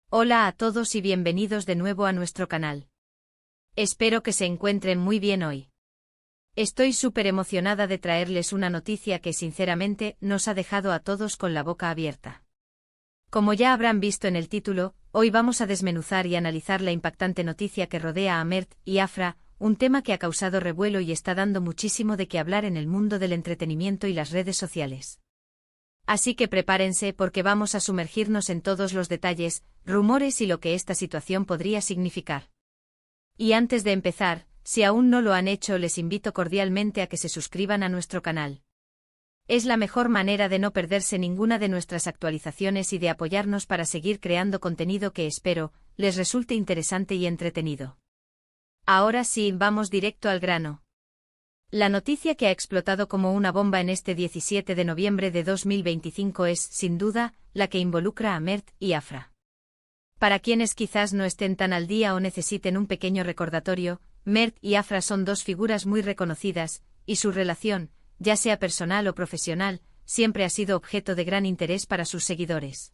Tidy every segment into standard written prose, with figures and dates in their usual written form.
Hola a todos y bienvenidos de nuevo a nuestro canal. Espero que se encuentren muy bien hoy. Estoy súper emocionada de traerles una noticia que sinceramente nos ha dejado a todos con la boca abierta. Como ya habrán visto en el título, hoy vamos a desmenuzar y analizar la impactante noticia que rodea a Mert y Afra, un tema que ha causado revuelo y está dando muchísimo de qué hablar en el mundo del entretenimiento y las redes sociales. Así que prepárense porque vamos a sumergirnos en todos los detalles, rumores y lo que esta situación podría significar. Y antes de empezar, si aún no lo han hecho, les invito cordialmente a que se suscriban a nuestro canal. Es la mejor manera de no perderse ninguna de nuestras actualizaciones y de apoyarnos para seguir creando contenido que espero les resulte interesante y entretenido. Ahora sí, vamos directo al grano. La noticia que ha explotado como una bomba en este 17 de noviembre de 2025 es, sin duda, la que involucra a Mert y Afra. Para quienes quizás no estén tan al día o necesiten un pequeño recordatorio, Mert y Afra son dos figuras muy reconocidas, y su relación, ya sea personal o profesional, siempre ha sido objeto de gran interés para sus seguidores.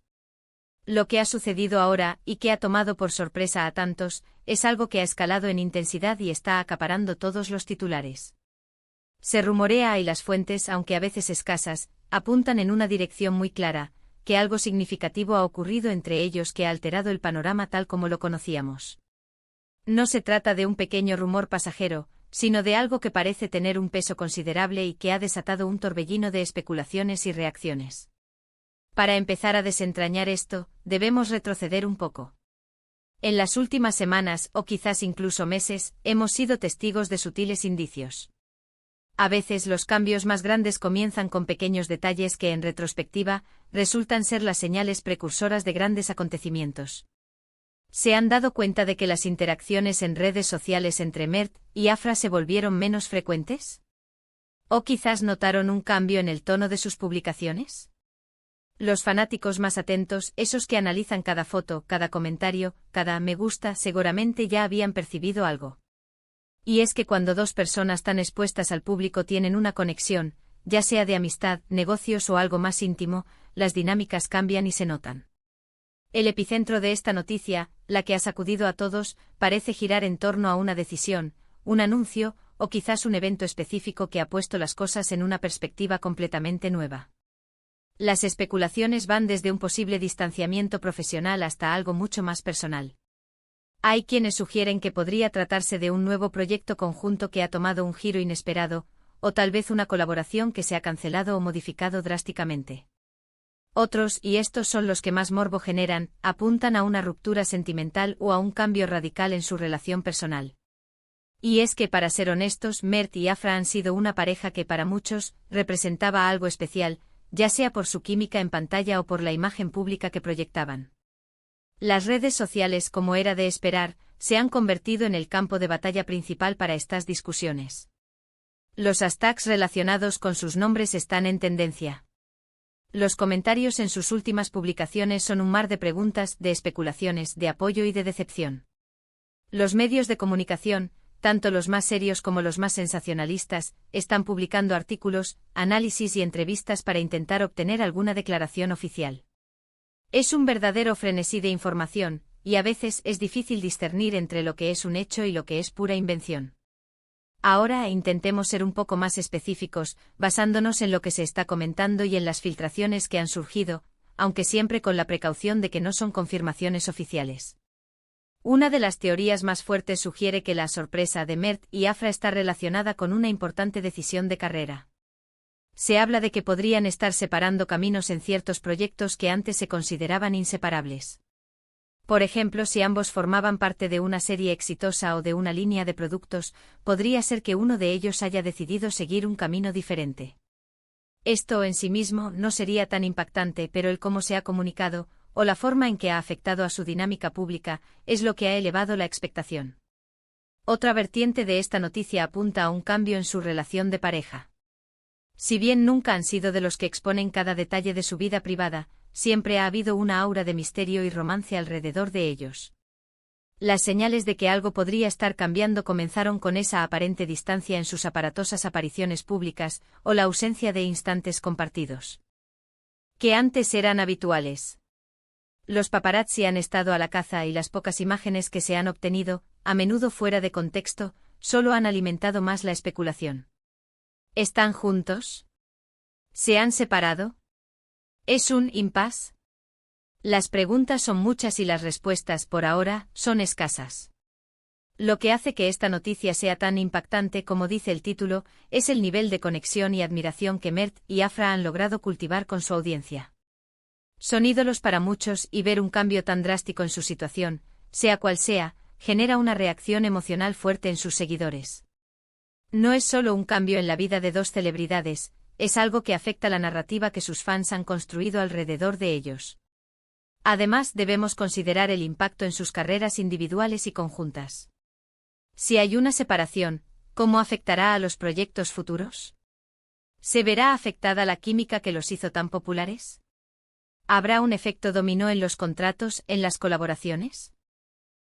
Lo que ha sucedido ahora, y que ha tomado por sorpresa a tantos, es algo que ha escalado en intensidad y está acaparando todos los titulares. Se rumorea y las fuentes, aunque a veces escasas, apuntan en una dirección muy clara, que algo significativo ha ocurrido entre ellos que ha alterado el panorama tal como lo conocíamos. No se trata de un pequeño rumor pasajero, sino de algo que parece tener un peso considerable y que ha desatado un torbellino de especulaciones y reacciones. Para empezar a desentrañar esto, debemos retroceder un poco. En las últimas semanas, o quizás incluso meses, hemos sido testigos de sutiles indicios. A veces los cambios más grandes comienzan con pequeños detalles que en retrospectiva resultan ser las señales precursoras de grandes acontecimientos. ¿Se han dado cuenta de que las interacciones en redes sociales entre Mert y Afra se volvieron menos frecuentes? ¿O quizás notaron un cambio en el tono de sus publicaciones? Los fanáticos más atentos, esos que analizan cada foto, cada comentario, cada me gusta, seguramente ya habían percibido algo. Y es que cuando dos personas tan expuestas al público tienen una conexión, ya sea de amistad, negocios o algo más íntimo, las dinámicas cambian y se notan. El epicentro de esta noticia, la que ha sacudido a todos, parece girar en torno a una decisión, un anuncio, o quizás un evento específico que ha puesto las cosas en una perspectiva completamente nueva. Las especulaciones van desde un posible distanciamiento profesional hasta algo mucho más personal. Hay quienes sugieren que podría tratarse de un nuevo proyecto conjunto que ha tomado un giro inesperado, o tal vez una colaboración que se ha cancelado o modificado drásticamente. Otros, y estos son los que más morbo generan, apuntan a una ruptura sentimental o a un cambio radical en su relación personal. Y es que, para ser honestos, Mert y Afra han sido una pareja que para muchos representaba algo especial, ya sea por su química en pantalla o por la imagen pública que proyectaban. Las redes sociales, como era de esperar, se han convertido en el campo de batalla principal para estas discusiones. Los hashtags relacionados con sus nombres están en tendencia. Los comentarios en sus últimas publicaciones son un mar de preguntas, de especulaciones, de apoyo y de decepción. Los medios de comunicación, tanto los más serios como los más sensacionalistas, están publicando artículos, análisis y entrevistas para intentar obtener alguna declaración oficial. Es un verdadero frenesí de información, y a veces es difícil discernir entre lo que es un hecho y lo que es pura invención. Ahora intentemos ser un poco más específicos, basándonos en lo que se está comentando y en las filtraciones que han surgido, aunque siempre con la precaución de que no son confirmaciones oficiales. Una de las teorías más fuertes sugiere que la sorpresa de Mert y Afra está relacionada con una importante decisión de carrera. Se habla de que podrían estar separando caminos en ciertos proyectos que antes se consideraban inseparables. Por ejemplo, si ambos formaban parte de una serie exitosa o de una línea de productos, podría ser que uno de ellos haya decidido seguir un camino diferente. Esto en sí mismo no sería tan impactante, pero el cómo se ha comunicado, o la forma en que ha afectado a su dinámica pública, es lo que ha elevado la expectación. Otra vertiente de esta noticia apunta a un cambio en su relación de pareja. Si bien nunca han sido de los que exponen cada detalle de su vida privada, siempre ha habido una aura de misterio y romance alrededor de ellos. Las señales de que algo podría estar cambiando comenzaron con esa aparente distancia en sus aparatosas apariciones públicas, o la ausencia de instantes compartidos, que antes eran habituales. Los paparazzi han estado a la caza y las pocas imágenes que se han obtenido, a menudo fuera de contexto, solo han alimentado más la especulación. ¿Están juntos? ¿Se han separado? ¿Es un impasse? Las preguntas son muchas y las respuestas, por ahora, son escasas. Lo que hace que esta noticia sea tan impactante como dice el título, es el nivel de conexión y admiración que Mert y Afra han logrado cultivar con su audiencia. Son ídolos para muchos y ver un cambio tan drástico en su situación, sea cual sea, genera una reacción emocional fuerte en sus seguidores. No es solo un cambio en la vida de dos celebridades, es algo que afecta la narrativa que sus fans han construido alrededor de ellos. Además, debemos considerar el impacto en sus carreras individuales y conjuntas. Si hay una separación, ¿cómo afectará a los proyectos futuros? ¿Se verá afectada la química que los hizo tan populares? ¿Habrá un efecto dominó en los contratos, en las colaboraciones?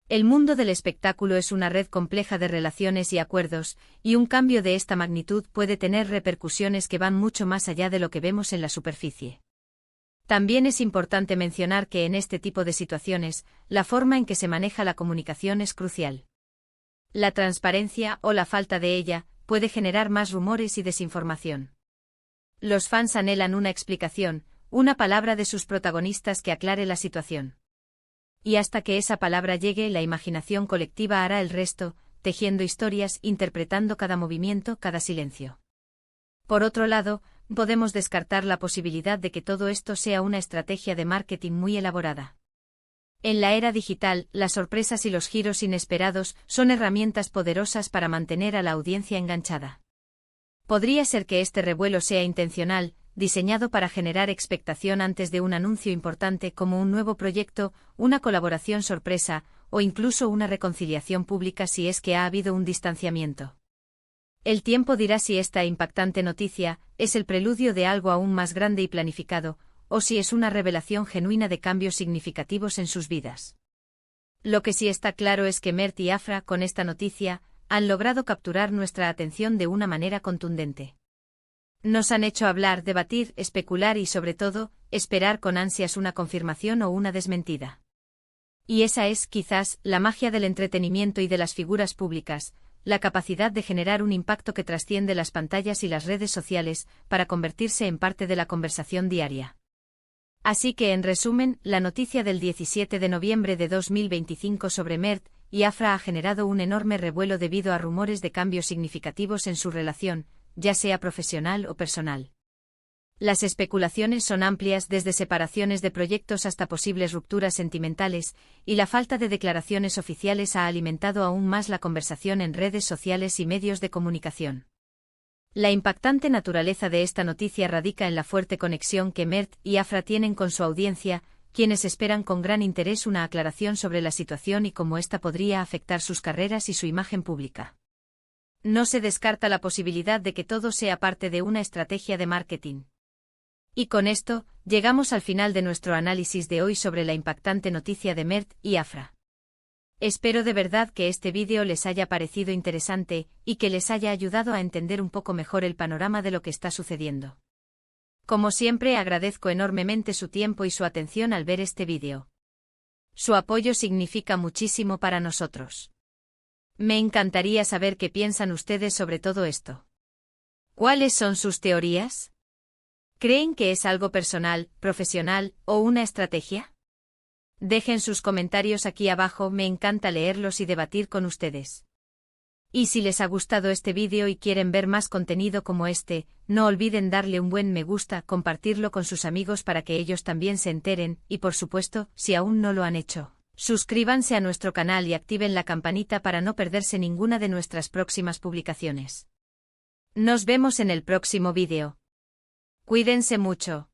El mundo del espectáculo es una red compleja de relaciones y acuerdos, y un cambio de esta magnitud puede tener repercusiones que van mucho más allá de lo que vemos en la superficie. También es importante mencionar que en este tipo de situaciones, la forma en que se maneja la comunicación es crucial. La transparencia, o la falta de ella, puede generar más rumores y desinformación. Los fans anhelan una explicación, una palabra de sus protagonistas que aclare la situación. Y hasta que esa palabra llegue, la imaginación colectiva hará el resto, tejiendo historias, interpretando cada movimiento, cada silencio. Por otro lado, podemos descartar la posibilidad de que todo esto sea una estrategia de marketing muy elaborada. En la era digital, las sorpresas y los giros inesperados son herramientas poderosas para mantener a la audiencia enganchada. Podría ser que este revuelo sea intencional, diseñado para generar expectación antes de un anuncio importante como un nuevo proyecto, una colaboración sorpresa, o incluso una reconciliación pública si es que ha habido un distanciamiento. El tiempo dirá si esta impactante noticia es el preludio de algo aún más grande y planificado, o si es una revelación genuina de cambios significativos en sus vidas. Lo que sí está claro es que Mert y Afra, con esta noticia, han logrado capturar nuestra atención de una manera contundente. Nos han hecho hablar, debatir, especular y, sobre todo, esperar con ansias una confirmación o una desmentida. Y esa es, quizás, la magia del entretenimiento y de las figuras públicas, la capacidad de generar un impacto que trasciende las pantallas y las redes sociales, para convertirse en parte de la conversación diaria. Así que, en resumen, la noticia del 17 de noviembre de 2025 sobre Mert y Afra ha generado un enorme revuelo debido a rumores de cambios significativos en su relación, ya sea profesional o personal. Las especulaciones son amplias, desde separaciones de proyectos hasta posibles rupturas sentimentales, y la falta de declaraciones oficiales ha alimentado aún más la conversación en redes sociales y medios de comunicación. La impactante naturaleza de esta noticia radica en la fuerte conexión que Mert y Afra tienen con su audiencia, quienes esperan con gran interés una aclaración sobre la situación y cómo ésta podría afectar sus carreras y su imagen pública. No se descarta la posibilidad de que todo sea parte de una estrategia de marketing. Y con esto, llegamos al final de nuestro análisis de hoy sobre la impactante noticia de Mert y Afra. Espero de verdad que este vídeo les haya parecido interesante, y que les haya ayudado a entender un poco mejor el panorama de lo que está sucediendo. Como siempre, agradezco enormemente su tiempo y su atención al ver este vídeo. Su apoyo significa muchísimo para nosotros. Me encantaría saber qué piensan ustedes sobre todo esto. ¿Cuáles son sus teorías? ¿Creen que es algo personal, profesional, o una estrategia? Dejen sus comentarios aquí abajo, me encanta leerlos y debatir con ustedes. Y si les ha gustado este vídeo y quieren ver más contenido como este, no olviden darle un buen me gusta, compartirlo con sus amigos para que ellos también se enteren, y por supuesto, si aún no lo han hecho, suscríbanse a nuestro canal y activen la campanita para no perderse ninguna de nuestras próximas publicaciones. Nos vemos en el próximo vídeo. Cuídense mucho.